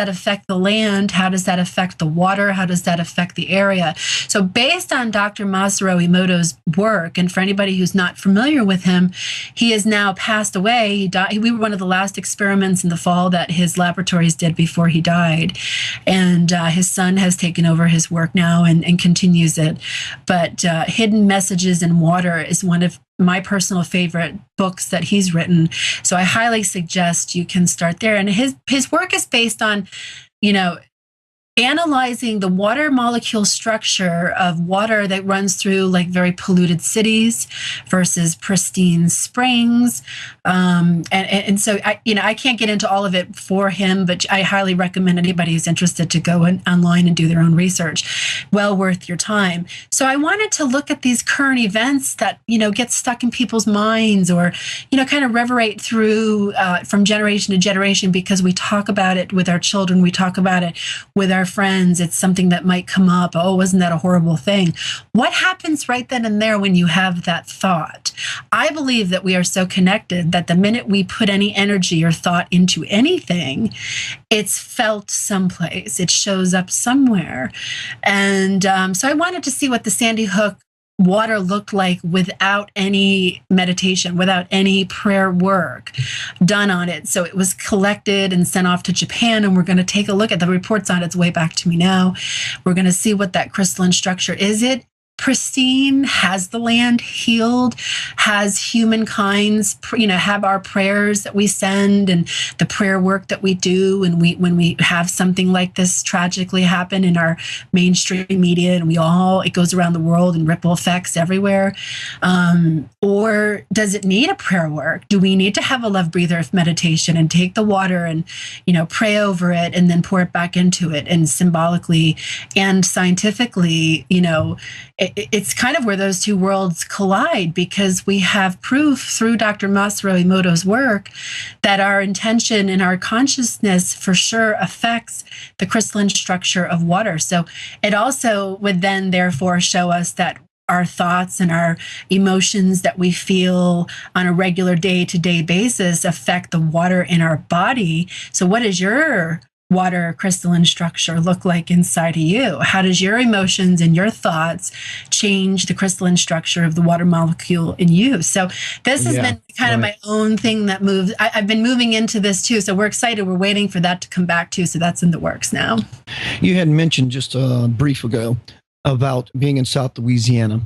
affect the land? How does that affect the water? How does that affect the area? So based on Dr. Masaru Emoto's work, and for anybody who's not familiar with him, he has now passed away. He died. We were one of the last experiments in the fall that his laboratories did before he died. And his son has taken over his work now and continues it. But Hidden Messages in Water is one of my personal favorite books that he's written. So I highly suggest you can start there. And his work is based on, analyzing the water molecule structure of water that runs through like very polluted cities versus pristine springs. And so I can't get into all of it for him, but I highly recommend anybody who's interested to go online and do their own research. Well worth your time. So I wanted to look at these current events that, get stuck in people's minds, or, kind of reverberate through from generation to generation, because we talk about it with our children. We talk about it with our friends. It's something that might come up. Oh, wasn't that a horrible thing? What happens right then and there when you have that thought? I believe that we are so connected that the minute we put any energy or thought into anything, it's felt someplace. It shows up somewhere. And so I wanted to see what the Sandy Hook water looked like without any meditation, without any prayer work done on it. So it was collected and sent off to Japan, and we're going to take a look at the reports on its way back to me now. We're going to see what that crystalline structure is. It pristine? Has the land healed? Has humankind's, have our prayers that we send and the prayer work that we do, and when we have something like this tragically happen in our mainstream media, and it goes around the world and ripple effects everywhere? Or does it need a prayer work? Do we need to have a Love Breathe Earth meditation and take the water and, pray over it and then pour it back into it? And symbolically and scientifically, it's kind of where those two worlds collide, because we have proof through Dr. Masaru Emoto's work that our intention and our consciousness for sure affects the crystalline structure of water. So it also would then therefore show us that our thoughts and our emotions that we feel on a regular day-to-day basis affect the water in our body. So what is your water crystalline structure look like inside of you? How does your emotions and your thoughts change the crystalline structure of the water molecule in you? So this has been kind of my own thing that moves. I've been moving into this too. So we're excited. We're waiting for that to come back too. So that's in the works now. You had mentioned just a brief ago about being in South Louisiana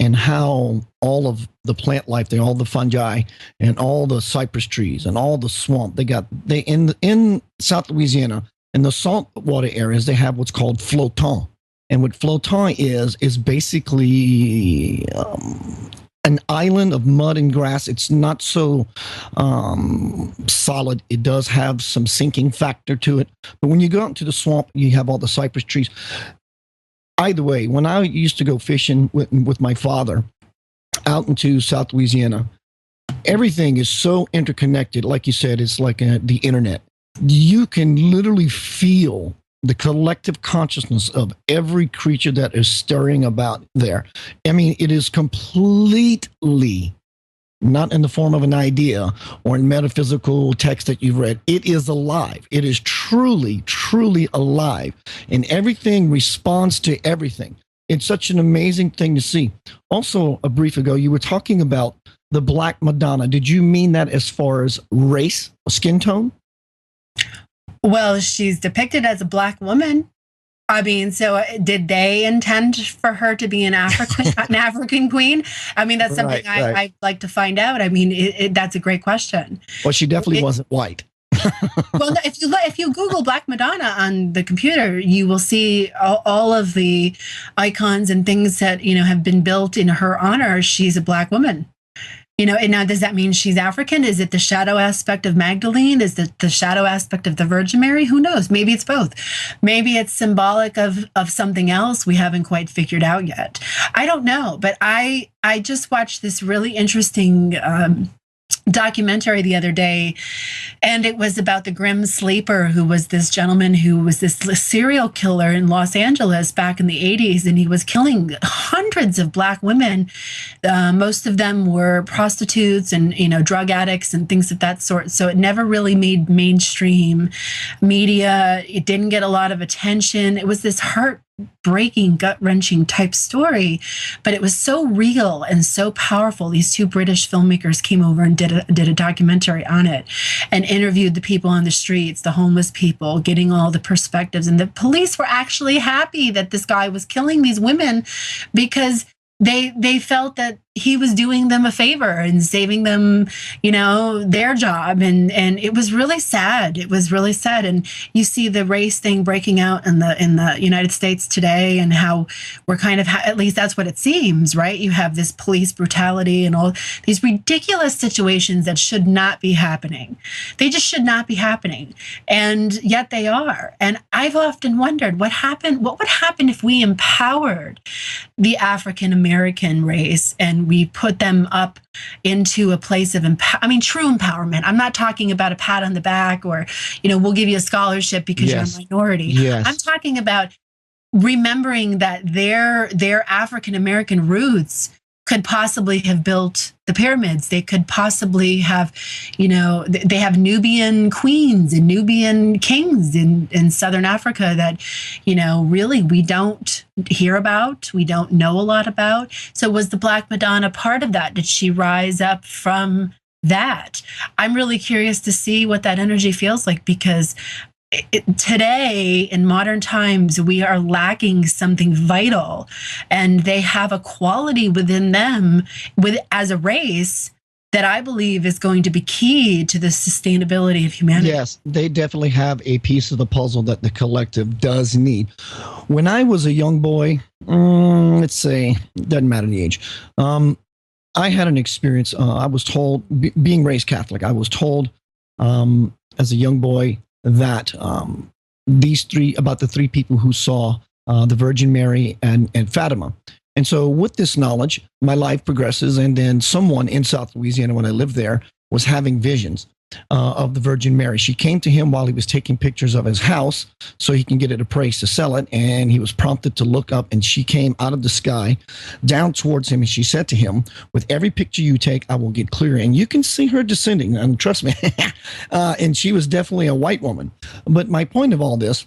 and how all of the plant life there, all the fungi and all the cypress trees and all the swamp, they in South Louisiana, in the saltwater areas, they have what's called flottant. And what flottant is basically an island of mud and grass. It's not so solid. It does have some sinking factor to it. But when you go out into the swamp, you have all the cypress trees. Either way, when I used to go fishing with my father out into South Louisiana, everything is so interconnected. Like you said, it's like the internet. You can literally feel the collective consciousness of every creature that is stirring about there. I mean, it is completely not in the form of an idea or in metaphysical text that you've read. It is alive. It is truly, truly alive. And everything responds to everything. It's such an amazing thing to see. Also, a brief ago, you were talking about the Black Madonna. Did you mean that as far as race, skin tone? Well, she's depicted as a Black woman. I mean, so did they intend for her to be an African queen? I mean, that's something I'd like to find out. I mean, that's a great question. Well, she definitely wasn't white. Well, if you Google Black Madonna on the computer, you will see all of the icons and things that, have been built in her honor. She's a Black woman. And now, does that mean she's African? Is it the shadow aspect of Magdalene? Is it the shadow aspect of the Virgin Mary? Who knows? Maybe it's both. Maybe it's symbolic of something else we haven't quite figured out yet. I don't know, but I just watched this really interesting documentary the other day, and it was about the Grim Sleeper, who was this gentleman who was this serial killer in Los Angeles back in the 80s, and he was killing hundreds of Black women. Most of them were prostitutes and drug addicts and things of that sort. So it never really made mainstream media. It didn't get a lot of attention. It was this heartbreaking, gut-wrenching type story, but it was so real and so powerful. These two British filmmakers came over and did a documentary on it and interviewed the people on the streets, the homeless people, getting all the perspectives. And the police were actually happy that this guy was killing these women because they felt that he was doing them a favor and saving them, their job. And it was really sad. It was really sad. And you see the race thing breaking out in the United States today, and how we're kind of, at least that's what it seems, right? You have this police brutality and all these ridiculous situations that should not be happening. They just should not be happening. And yet they are. And I've often wondered what would happen if we empowered the African American race and we put them up into a place of true empowerment. I'm not talking about a pat on the back or, we'll give you a scholarship because you're a minority. Yes. I'm talking about remembering that their African American roots could possibly have built the pyramids. They could possibly have, they have Nubian queens and Nubian kings in Southern Africa that, really we don't hear about, we don't know a lot about. So was the Black Madonna part of that? Did she rise up from that? I'm really curious to see what that energy feels like, because today in modern times, we are lacking something vital, and they have a quality within them as a race that I believe is going to be key to the sustainability of humanity. Yes, they definitely have a piece of the puzzle that the collective does need. When I was a young boy, let's say, doesn't matter the age, I had an experience. I was told, being raised Catholic, I was told as a young boy that about the three people who saw the Virgin Mary and Fatima. And so with this knowledge, my life progresses. And then someone in South Louisiana, when I lived there, was having visions of the Virgin Mary. She came to him while he was taking pictures of his house so he can get it appraised to sell it. And he was prompted to look up, and she came out of the sky down towards him. And she said to him, with every picture you take, I will get clearer. And you can see her descending. And trust me. And she was definitely a white woman. But my point of all this,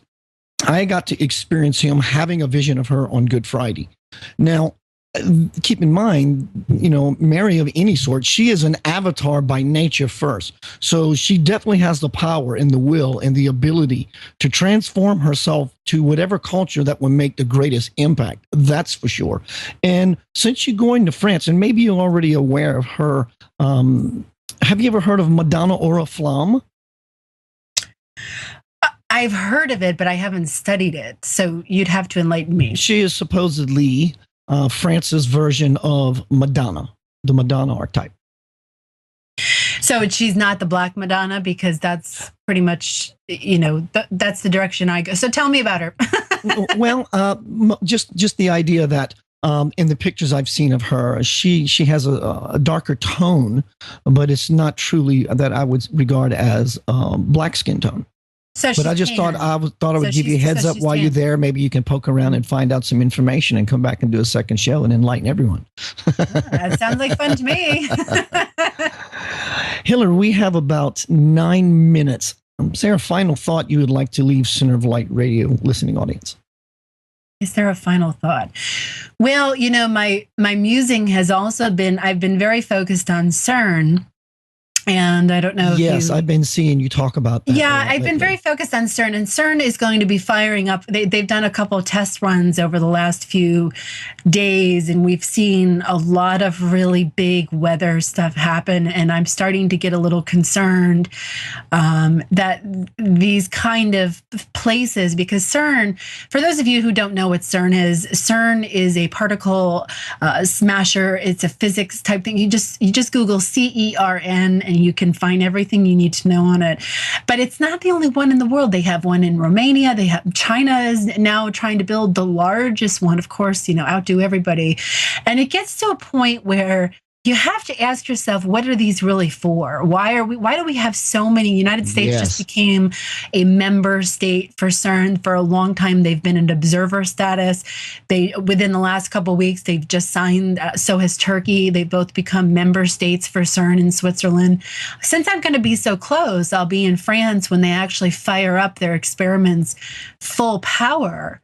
I got to experience him having a vision of her on Good Friday. Now, keep in mind, Mary of any sort, she is an avatar by nature first. So she definitely has the power and the will and the ability to transform herself to whatever culture that will make the greatest impact. That's for sure. And since you're going to France, and maybe you're already aware of her, have you ever heard of Madonna Oriflamme? I've heard of it, but I haven't studied it. So you'd have to enlighten me. She is supposedly France's version of Madonna, the Madonna archetype. So she's not the Black Madonna, because that's pretty much, that's the direction I go. So tell me about her. Well, just the idea that In the pictures I've seen of her, she has a darker tone, but it's not truly that I would regard as black skin tone. But I just thought I would give you a heads up while you're there. Maybe you can poke around and find out some information and come back and do a second show and enlighten everyone. That sounds like fun to me. Hillary, we have about 9 minutes. Is there a final thought you would like to leave Center of Light Radio listening audience? Is there a final thought? Well, my musing has also been, I've been very focused on CERN. And I don't know. Yes, I've been seeing you talk about that. Yeah, I've been very focused on CERN, and CERN is going to be firing up. They've done a couple of test runs over the last few days, and we've seen a lot of really big weather stuff happen. And I'm starting to get a little concerned that these kind of places, because CERN, for those of you who don't know what CERN is a particle smasher. It's a physics type thing. You just Google CERN, and you can find everything you need to know on it. But it's not the only one in the world. They have one in Romania. China is now trying to build the largest one, of course, outdo everybody. And it gets to a point where you have to ask yourself, what are these really for? Why do we have so many? United States just became a member state for CERN. For a long time, they've been an observer status. Within the last couple of weeks, they've just signed, so has Turkey. They've both become member states for CERN in Switzerland. Since I'm going to be so close, I'll be in France when they actually fire up their experiments full power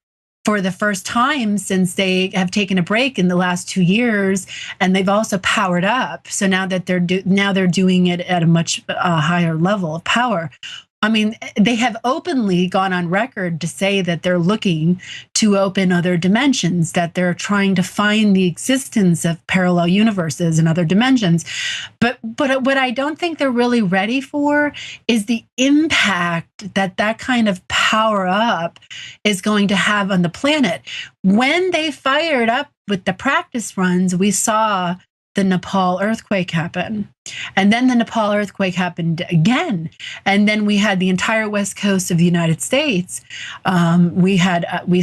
for the first time since they have taken a break in the last 2 years, and they've also powered up. So now that they're doing it at a much higher level of power. I mean, they have openly gone on record to say that they're looking to open other dimensions, that they're trying to find the existence of parallel universes and other dimensions. But what I don't think they're really ready for is the impact that kind of power up is going to have on the planet. When they fired up with the practice runs, we saw the Nepal earthquake happen. And then the Nepal earthquake happened again. And then we had the entire west coast of the United States. We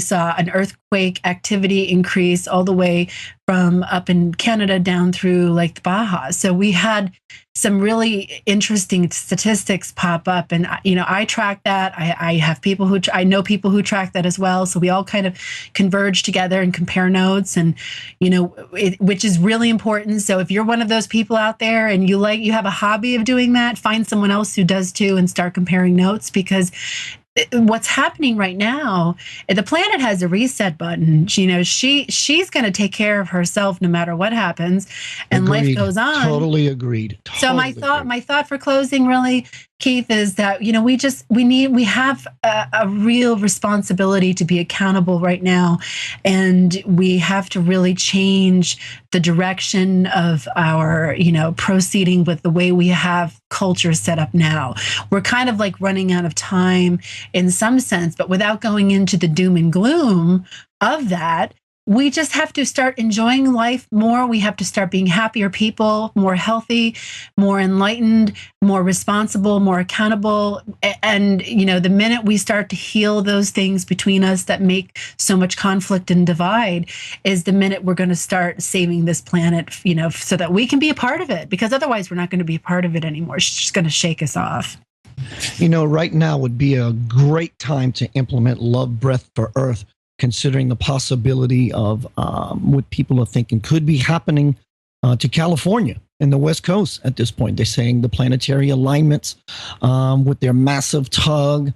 saw an earthquake activity increase all the way from up in Canada down through Lake Baja. So we had some really interesting statistics pop up. And, I track that. I have people I know people who track that as well. So we all kind of converge together and compare notes, and, which is really important. So if you're one of those people out there and you have a hobby of doing that, find someone else who does too and start comparing notes, because what's happening right now, the planet has a reset button. She's going to take care of herself no matter what happens, and agreed. Life goes on. Totally agreed. So my thought for closing, really, Keith, is that we have a real responsibility to be accountable right now, and we have to really change the direction of our proceeding with the way we have culture set up now. We're kind of like running out of time in some sense, but without going into the doom and gloom of that. We just have to start enjoying life more. We have to start being happier people, more healthy, more enlightened, more responsible, more accountable. And, the minute we start to heal those things between us that make so much conflict and divide is the minute we're going to start saving this planet, so that we can be a part of it, because otherwise we're not going to be a part of it anymore. It's just going to shake us off. Right now would be a great time to implement Love Breath for Earth, considering the possibility of what people are thinking could be happening to California and the West Coast at this point. They're saying the planetary alignments with their massive tug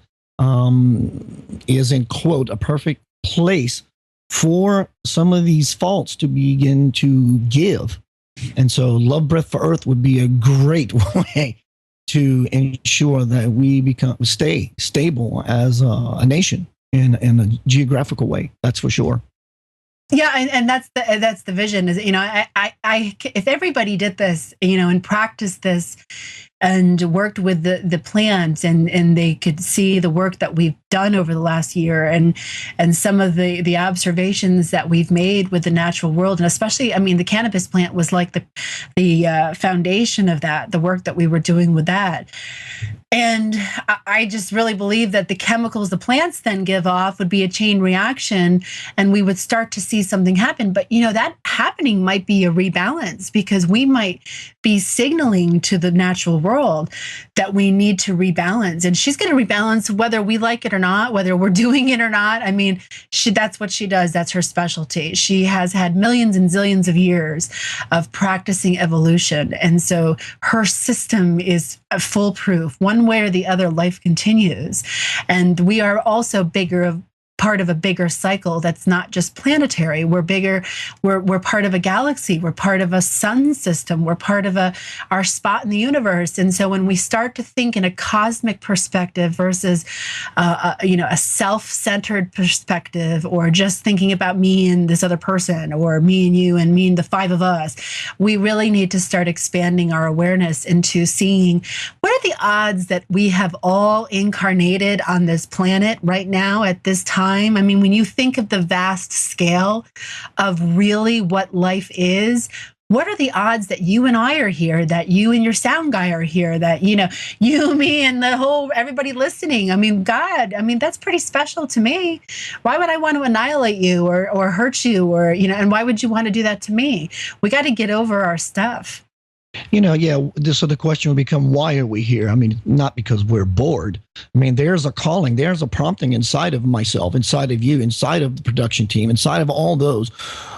is, in quote, a perfect place for some of these faults to begin to give. And so Love Breath for Earth would be a great way to ensure that we stay stable as a nation. In a geographical way, that's for sure. Yeah, and that's the vision. Is if everybody did this, and practiced this, and worked with the plants, and they could see the work that we've done over the last year, and some of the observations that we've made with the natural world, and especially, the cannabis plant was like the foundation of that, the work that we were doing with that. And I just really believe that the chemicals the plants then give off would be a chain reaction, and we would start to see something happen. But, that happening might be a rebalance, because we might be signaling to the natural world that we need to rebalance. And she's going to rebalance whether we like it or not, whether we're doing it or not. I mean, that's what she does. That's her specialty. She has had millions and zillions of years of practicing evolution. And so her system is foolproof. One way or the other, life continues. And we are also part of a bigger cycle that's not just planetary. We're bigger. We're part of a galaxy. We're part of a sun system. We're part of our spot in the universe. And so when we start to think in a cosmic perspective versus a self-centered perspective, or just thinking about me and this other person, or me and you and me and the five of us, we really need to start expanding our awareness into seeing what are the odds that we have all incarnated on this planet right now at this time. I mean, when you think of the vast scale of really what life is, what are the odds that you and I are here, that you and your sound guy are here, that, you, me, and everybody listening? I mean, God, that's pretty special to me. Why would I want to annihilate you or hurt you, or, and why would you want to do that to me? We got to get over our stuff. So the question will become, why are we here? I mean, not because we're bored. I mean, there's a calling, there's a prompting inside of myself, inside of you, inside of the production team, inside of all those.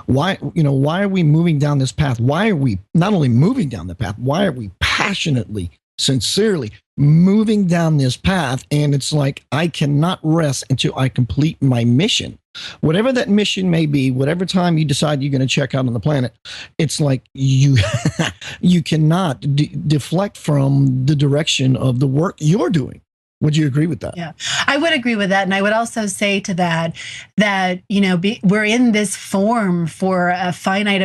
Why are we moving down this path? Why are we not only moving down the path, why are we passionately, sincerely moving down this path? And it's like, I cannot rest until I complete my mission. Whatever that mission may be, whatever time you decide you're going to check out on the planet, it's like you cannot deflect from the direction of the work you're doing. Would you agree with that? Yeah, I would agree with that. And I would also say to that, we're in this form for a finite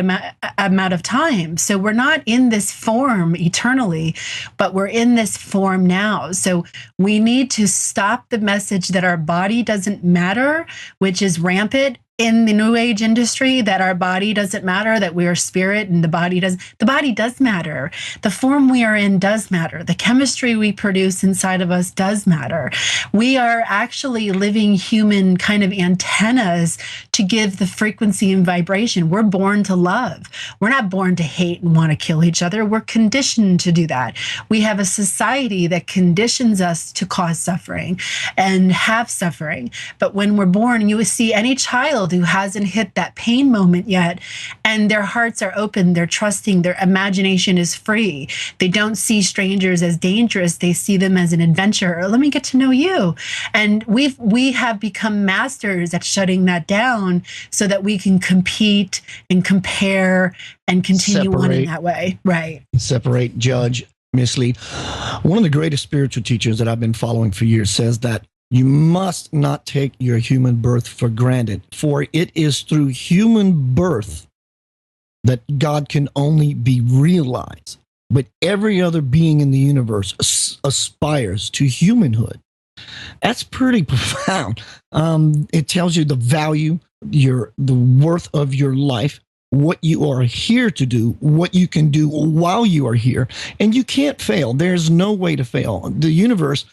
amount of time. So we're not in this form eternally, but we're in this form now. So we need to stop the message that our body doesn't matter, which is rampant in the New Age industry, that our body doesn't matter, that we are spirit and the body does matter. The form we are in does matter. The chemistry we produce inside of us does matter. We are actually living human kind of antennas to give the frequency and vibration. We're born to love. We're not born to hate and want to kill each other. We're conditioned to do that. We have a society that conditions us to cause suffering and have suffering. But when we're born, you see any child who hasn't hit that pain moment yet, and their hearts are open, they're trusting, their imagination is free. They don't see strangers as dangerous. They see them as an adventure. Or, let me get to know you. And we have become masters at shutting that down so that we can compete and compare and continue on in that way. Right. Separate, judge, mislead. One of the greatest spiritual teachers that I've been following for years says that you must not take your human birth for granted, for it is through human birth that God can only be realized. But every other being in the universe aspires to humanhood. That's pretty profound. It tells you the value, the worth of your life, what you are here to do, what you can do while you are here. And you can't fail. There's no way to fail. The universe,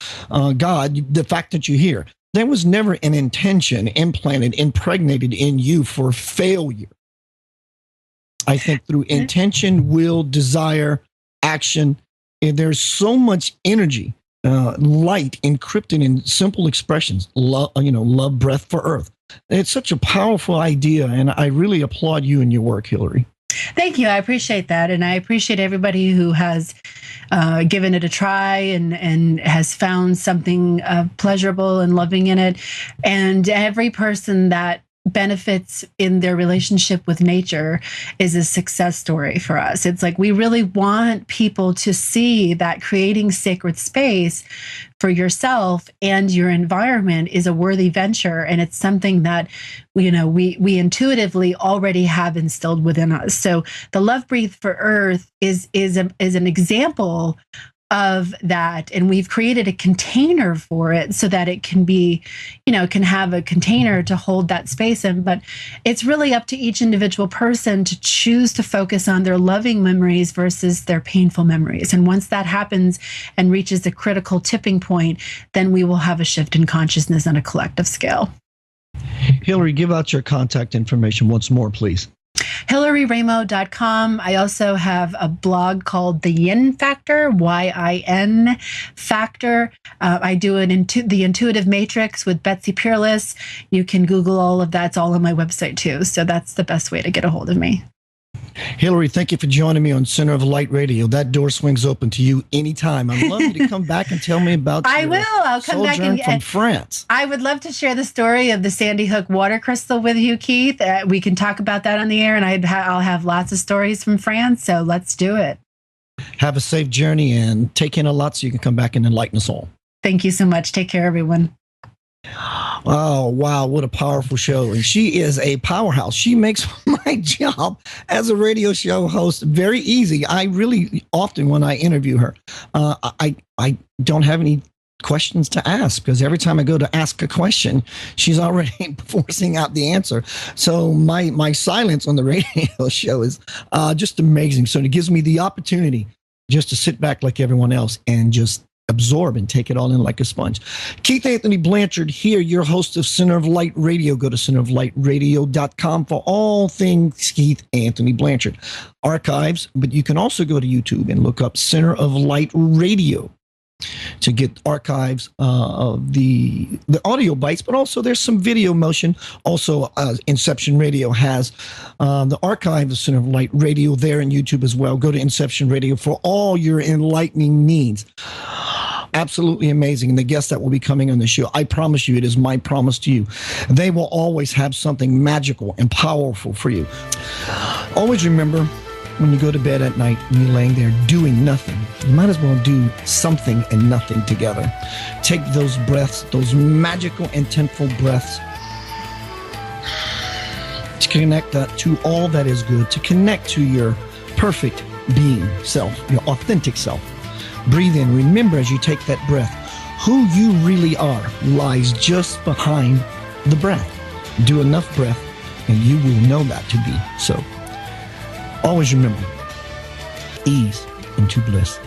God, the fact that you're here, there was never an intention impregnated in you for failure. I think through intention, will, desire, action, and there's so much energy, light encrypted in simple expressions, love, breath for earth. It's such a powerful idea, and I really applaud you and your work, Hillary. Thank you. I appreciate that. And I appreciate everybody who has given it a try and has found something pleasurable and loving in it. And every person that benefits in their relationship with nature is a success story for us. It's like we really want people to see that creating sacred space for yourself and your environment is a worthy venture, and it's something that we intuitively already have instilled within us. So the Love Breathe for Earth is an example of that. And we've created a container for it so that it can be, can have a container to hold that space in. But it's really up to each individual person to choose to focus on their loving memories versus their painful memories. And once that happens and reaches a critical tipping point, then we will have a shift in consciousness on a collective scale. Hillary, give out your contact information once more, please. HillaryRaimo.com. I also have a blog called The Yin Factor, YIN Factor. I do the Intuitive Matrix with Betsy Peerless. You can Google all of that. It's all on my website too. So that's the best way to get a hold of me. Hillary, thank you for joining me on Center of Light Radio. That door swings open to you anytime. I'd love you to come back and tell me about I will. I'll come back from France. I would love to share the story of the Sandy Hook water crystal with you, Keith. We can talk about that on the air, and I'll have lots of stories from France. So let's do it. Have a safe journey and take in a lot so you can come back and enlighten us all. Thank you so much. Take care, everyone. Oh, wow. What a powerful show. And she is a powerhouse. She makes my job as a radio show host very easy. I really often, when I interview her, I don't have any questions to ask because every time I go to ask a question, she's already forcing out the answer. So my silence on the radio show is just amazing. So it gives me the opportunity just to sit back like everyone else and just absorb and take it all in like a sponge. Keith Anthony Blanchard here, your host of Center of Light Radio. Go to centeroflightradio.com for all things Keith Anthony Blanchard. Archives, but you can also go to YouTube and look up Center of Light Radio to get archives of the audio bites, but also there's some video motion. Also, Inception Radio has the archive of Center of Light Radio there in YouTube as well. Go to Inception Radio for all your enlightening needs. Absolutely amazing. And the guests that will be coming on the show, I promise you, it is my promise to you, they will always have something magical and powerful for you. Always remember, when you go to bed at night and you're laying there doing nothing, you might as well do something and nothing together. Take those breaths, those magical and intentful breaths, to connect to all that is good, to connect to your perfect being self, your authentic self. Breathe in. Remember as you take that breath, who you really are lies just behind the breath. Do enough breath and you will know that to be so. Always remember, ease into bliss.